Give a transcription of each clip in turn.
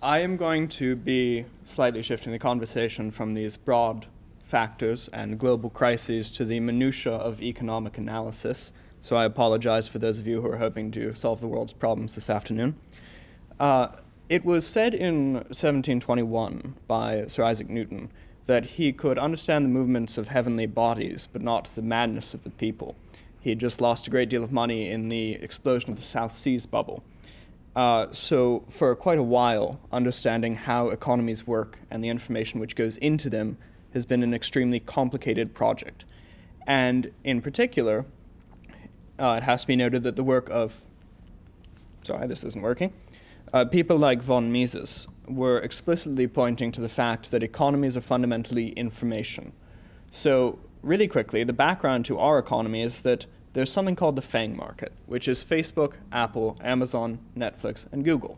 I am going to be slightly shifting the conversation from these broad factors and global crises to the minutiae of economic analysis. So I apologize for those of you who are hoping to solve the world's problems this afternoon. It was said in 1721 by Sir Isaac Newton that he could understand the movements of heavenly bodies, but not the madness of the people. He had just lost a great deal of money in the explosion of the South Seas bubble. So for quite a while, understanding how economies work and the information which goes into them has been an extremely complicated project. And in particular, it has to be noted that the work of, people like von Mises were explicitly pointing to the fact that economies are fundamentally information. So really quickly, the background to our economy is that there's something called the FANG market, which is Facebook, Apple, Amazon, Netflix, and Google.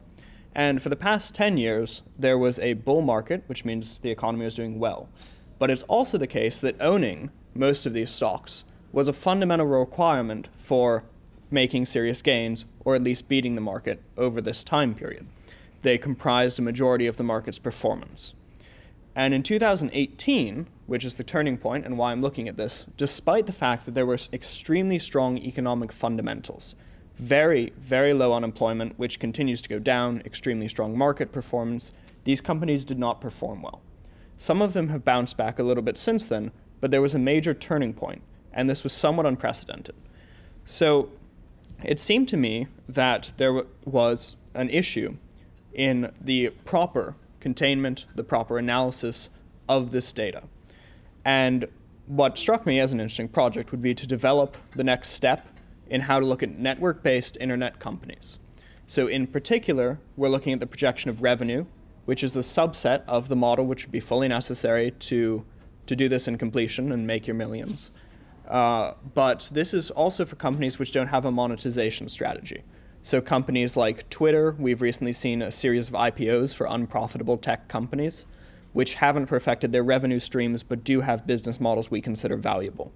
And for the past 10 years, there was a bull market, which means the economy was doing well. But it's also the case that owning most of these stocks was a fundamental requirement for making serious gains, or at least beating the market over this time period. They comprised a majority of the market's performance. And in 2018, which is the turning point and why I'm looking at this, despite the fact that there were extremely strong economic fundamentals, very, very low unemployment, which continues to go down, extremely strong market performance, these companies did not perform well. Some of them have bounced back a little bit since then, but there was a major turning point, and this was somewhat unprecedented. So it seemed to me that there was an issue in the proper containment, the proper analysis of this data. And what struck me as an interesting project would be to develop the next step in how to look at network-based internet companies. So in particular, we're looking at the projection of revenue, which is a subset of the model which would be fully necessary to do this in completion and make your millions. But this is also for companies which don't have a monetization strategy. So companies like Twitter, we've recently seen a series of IPOs for unprofitable tech companies, which haven't perfected their revenue streams but do have business models we consider valuable.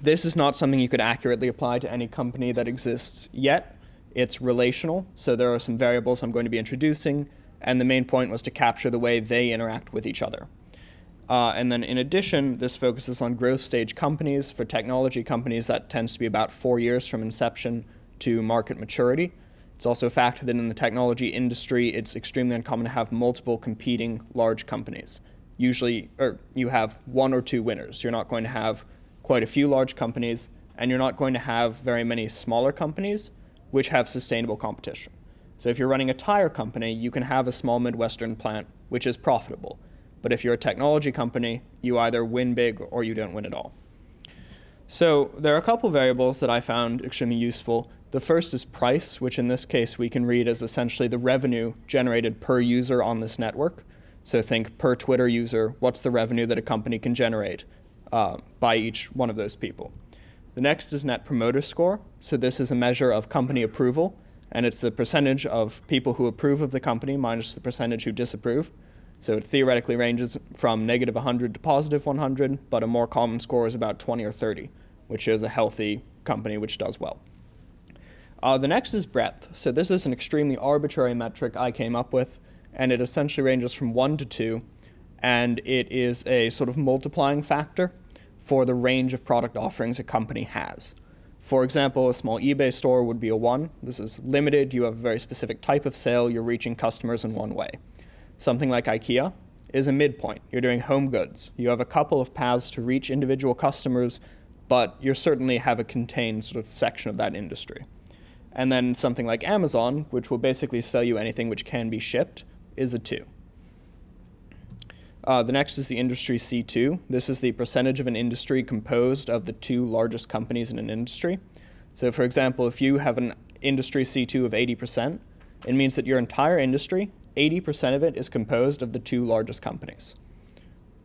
This is not something you could accurately apply to any company that exists yet. It's relational, so there are some variables I'm going to be introducing, and the main point was to capture the way they interact with each other. And then in addition, this focuses on growth stage companies. For technology companies, that tends to be about 4 years from inception to market maturity. It's also a fact that in the technology industry, it's extremely uncommon to have multiple competing large companies. Usually, you have one or two winners. You're not going to have quite a few large companies, and you're not going to have very many smaller companies which have sustainable competition. So if you're running a tire company, you can have a small Midwestern plant which is profitable. But if you're a technology company, you either win big or you don't win at all. So there are a couple variables that I found extremely useful. The first is price, which in this case we can read as essentially the revenue generated per user on this network. So think per Twitter user, what's the revenue that a company can generate by each one of those people. The next is Net Promoter Score. So this is a measure of company approval, and it's the percentage of people who approve of the company minus the percentage who disapprove. So it theoretically ranges from negative 100 to positive 100, but a more common score is about 20 or 30, which is a healthy company which does well. The next is breadth. So this is an extremely arbitrary metric I came up with, and it essentially ranges from 1 to 2, and it is a sort of multiplying factor for the range of product offerings a company has. For example, a small eBay store would be a 1. This is limited. You have a very specific type of sale. You're reaching customers in one way. Something like IKEA is a midpoint. You're doing home goods. You have a couple of paths to reach individual customers, but you certainly have a contained sort of section of that industry. And then something like Amazon, which will basically sell you anything which can be shipped, is a 2. The next is the industry C2. This is the percentage of an industry composed of the 2 largest companies in an industry. So for example, if you have an industry C2 of 80%, it means that your entire industry, 80% of it is composed of the 2 largest companies,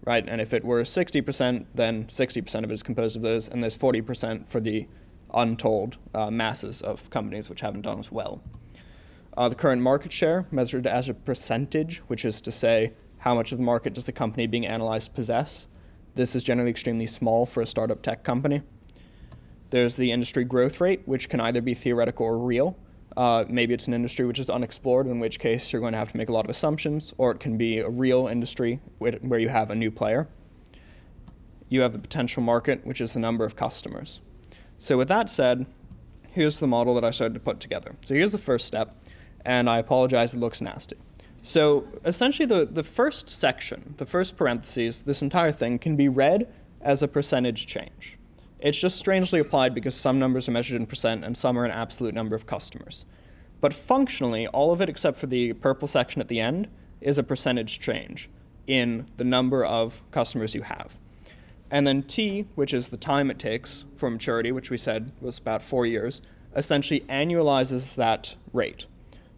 right? And if it were 60%, then 60% of it is composed of those, and there's 40% for the untold masses of companies which haven't done as well. The current market share, measured as a percentage, which is to say how much of the market does the company being analyzed possess. This is generally extremely small for a startup tech company. There's the industry growth rate, which can either be theoretical or real. Maybe it's an industry which is unexplored, in which case you're going to have to make a lot of assumptions, or it can be a real industry where you have a new player. You have the potential market, which is the number of customers. So with that said, here's the model that I started to put together. So here's the first step, and I apologize, it looks nasty. So essentially the first section, the first parentheses, this entire thing can be read as a percentage change. It's just strangely applied because some numbers are measured in percent and some are an absolute number of customers. But functionally, all of it except for the purple section at the end is a percentage change in the number of customers you have. And then T, which is the time it takes for maturity, which we said was about 4 years, essentially annualizes that rate.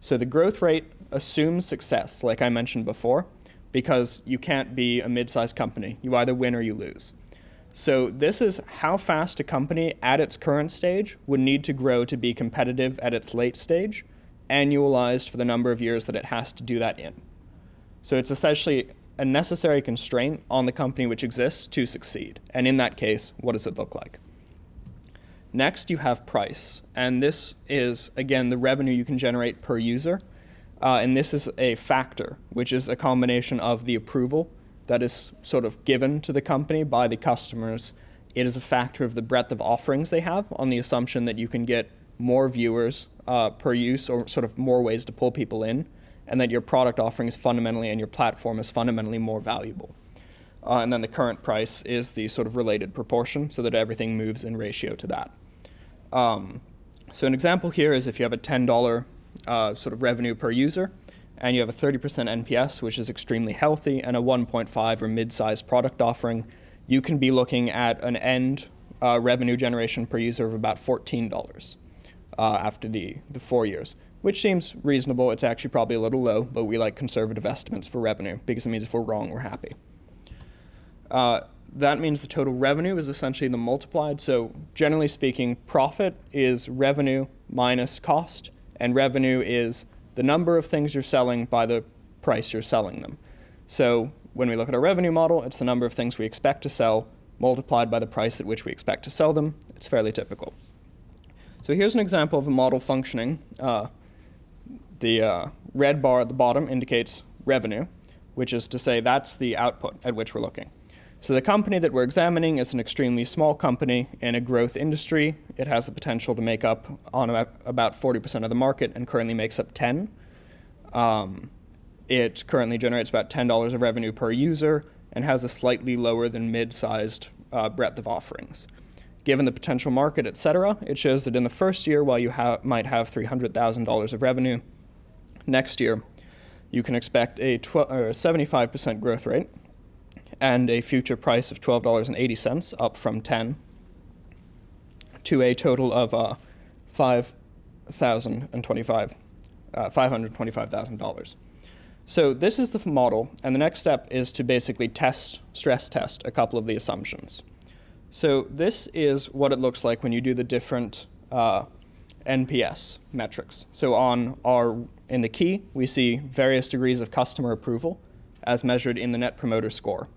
So the growth rate assumes success, like I mentioned before, because you can't be a mid-sized company. You either win or you lose. So this is how fast a company at its current stage would need to grow to be competitive at its late stage, annualized for the number of years that it has to do that in. So it's essentially a necessary constraint on the company which exists to succeed. And in that case, what does it look like? Next, you have price. And this is, again, the revenue you can generate per user. And this is a factor, which is a combination of the approval that is sort of given to the company by the customers. It is a factor of the breadth of offerings they have on the assumption that you can get more viewers per use, or sort of more ways to pull people in, and that your product offering is fundamentally and your platform is fundamentally more valuable. And then the current price is the sort of related proportion so that everything moves in ratio to that. So an example here is if you have a $10 sort of revenue per user, and you have a 30% NPS, which is extremely healthy, and a 1.5 or mid-sized product offering, you can be looking at an end revenue generation per user of about $14 after the 4 years, which seems reasonable. It's actually probably a little low, but we like conservative estimates for revenue because it means if we're wrong, we're happy. That means the total revenue is essentially the multiplied. So generally speaking, profit is revenue minus cost, and revenue is the number of things you're selling by the price you're selling them. So when we look at our revenue model, it's the number of things we expect to sell multiplied by the price at which we expect to sell them. It's fairly typical. So here's an example of a model functioning. The red bar at the bottom indicates revenue, which is to say that's the output at which we're looking. So the company that we're examining is an extremely small company in a growth industry. It has the potential to make up on about 40% of the market and currently makes up 10. It currently generates about $10 of revenue per user and has a slightly lower than mid-sized breadth of offerings. Given the potential market, et cetera, it shows that in the first year, while you might have $300,000 of revenue, next year you can expect a 75% growth rate and a future price of $12.80, up from 10, to a total of $525,000. So this is the model, and the next step is to basically stress test a couple of the assumptions. So this is what it looks like when you do the different NPS metrics. So in the key, we see various degrees of customer approval as measured in the Net Promoter Score.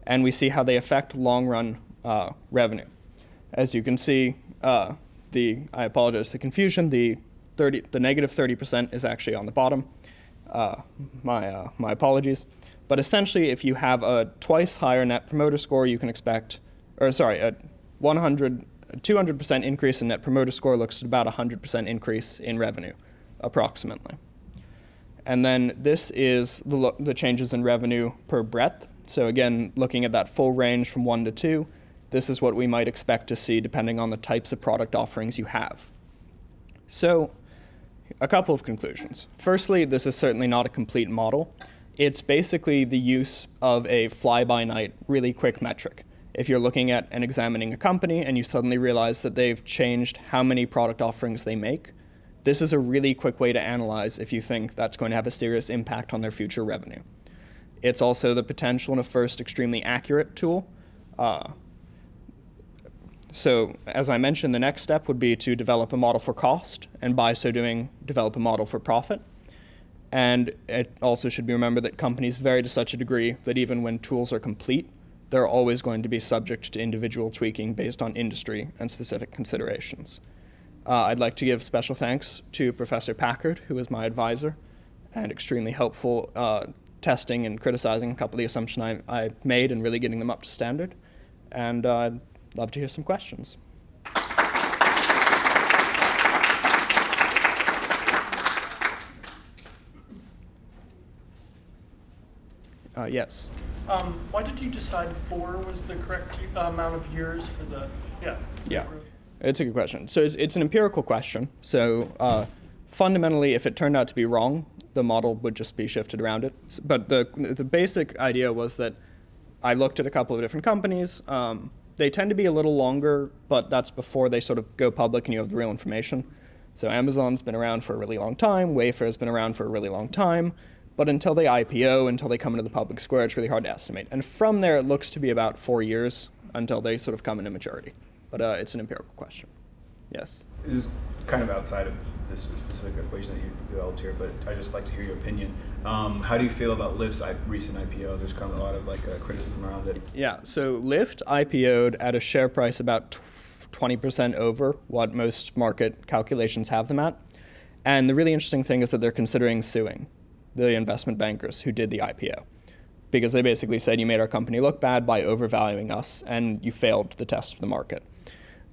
And we see how they affect long-run revenue. As you can see, I apologize for the confusion, the negative 30% is actually on the bottom. My apologies. But essentially, if you have a twice higher Net Promoter Score, you can expect, a 200% increase in Net Promoter Score looks at about 100% increase in revenue, approximately. And then this is the changes in revenue per breadth. So again, looking at that full range from 1 to 2, this is what we might expect to see depending on the types of product offerings you have. So a couple of conclusions. Firstly, this is certainly not a complete model. It's basically the use of a fly-by-night, really quick metric. If you're looking at and examining a company and you suddenly realize that they've changed how many product offerings they make, this is a really quick way to analyze if you think that's going to have a serious impact on their future revenue. It's also the potential in a first extremely accurate tool. So as I mentioned, the next step would be to develop a model for cost, and by so doing, develop a model for profit. And it also should be remembered that companies vary to such a degree that even when tools are complete, they're always going to be subject to individual tweaking based on industry and specific considerations. I'd like to give special thanks to Professor Packard, who was my advisor, and extremely helpful testing and criticizing a couple of the assumptions I made and really getting them up to standard. And I'd love to hear some questions. Yes. Why did you decide 4 was the correct amount of years for the, Yeah, it's a good question. So it's an empirical question. So fundamentally, if it turned out to be wrong, the model would just be shifted around it. But the basic idea was that I looked at a couple of different companies. They tend to be a little longer, but that's before they sort of go public and you have the real information. So Amazon's been around for a really long time. Wayfair's been around for a really long time. But until they IPO, until they come into the public square, it's really hard to estimate. And from there, it looks to be about 4 years until they sort of come into maturity. But it's an empirical question. Yes? This is kind of outside of this specific equation that you developed here, but I'd just like to hear your opinion. How do you feel about Lyft's recent IPO? There's kind of a lot of criticism around it. Yeah, so Lyft IPO'd at a share price about 20% over what most market calculations have them at. And the really interesting thing is that they're considering suing the investment bankers who did the IPO, because they basically said, you made our company look bad by overvaluing us and you failed the test of the market.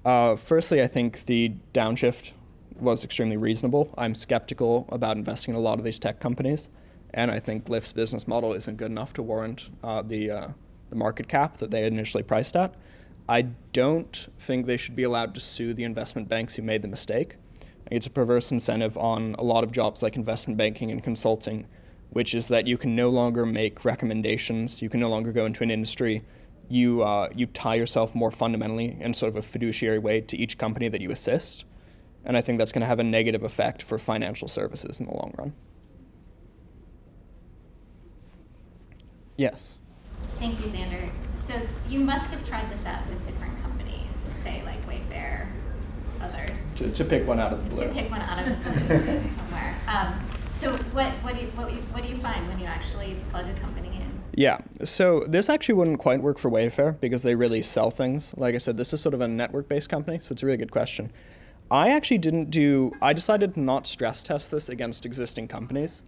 Firstly, I think the downshift was extremely reasonable. I'm skeptical about investing in a lot of these tech companies, and I think Lyft's business model isn't good enough to warrant the market cap that they had initially priced at. I don't think they should be allowed to sue the investment banks who made the mistake. It's a perverse incentive on a lot of jobs like investment banking and consulting, which is that you can no longer make recommendations, you can no longer go into an industry, you tie yourself more fundamentally in sort of a fiduciary way to each company that you assist. And I think that's going to have a negative effect for financial services in the long run. Yes? Thank you, Xander. So you must have tried this out with different companies, say like Wayfair, others. To pick one out of the blue. To pick one out of the blue somewhere. So what do you find when you actually plug a company in? Yeah, so this actually wouldn't quite work for Wayfair because they really sell things. Like I said, this is sort of a network-based company, so it's a really good question. I decided to not stress test this against existing companies.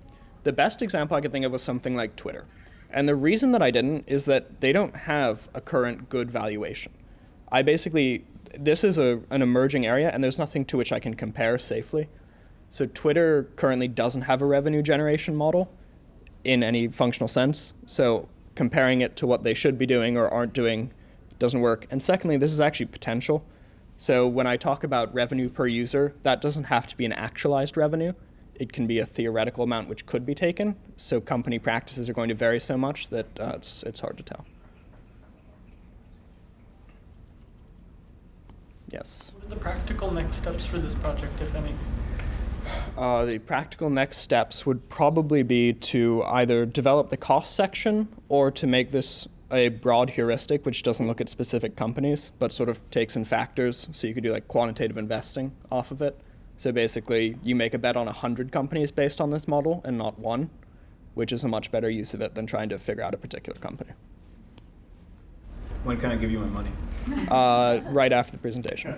The best example I could think of was something like Twitter. And the reason that I didn't is that they don't have a current good valuation. This is an emerging area, and there's nothing to which I can compare safely. So Twitter currently doesn't have a revenue generation model in any functional sense. So comparing it to what they should be doing or aren't doing doesn't work. And secondly, this is actually potential. So when I talk about revenue per user, that doesn't have to be an actualized revenue. It can be a theoretical amount which could be taken. So company practices are going to vary so much that it's hard to tell. Yes? What are the practical next steps for this project, if any? The practical next steps would probably be to either develop the cost section or to make this a broad heuristic which doesn't look at specific companies but sort of takes in factors, so you could do like quantitative investing off of it. So basically you make a bet on 100 companies based on this model and not one, which is a much better use of it than trying to figure out a particular company. When can I give you my money? Right after the presentation.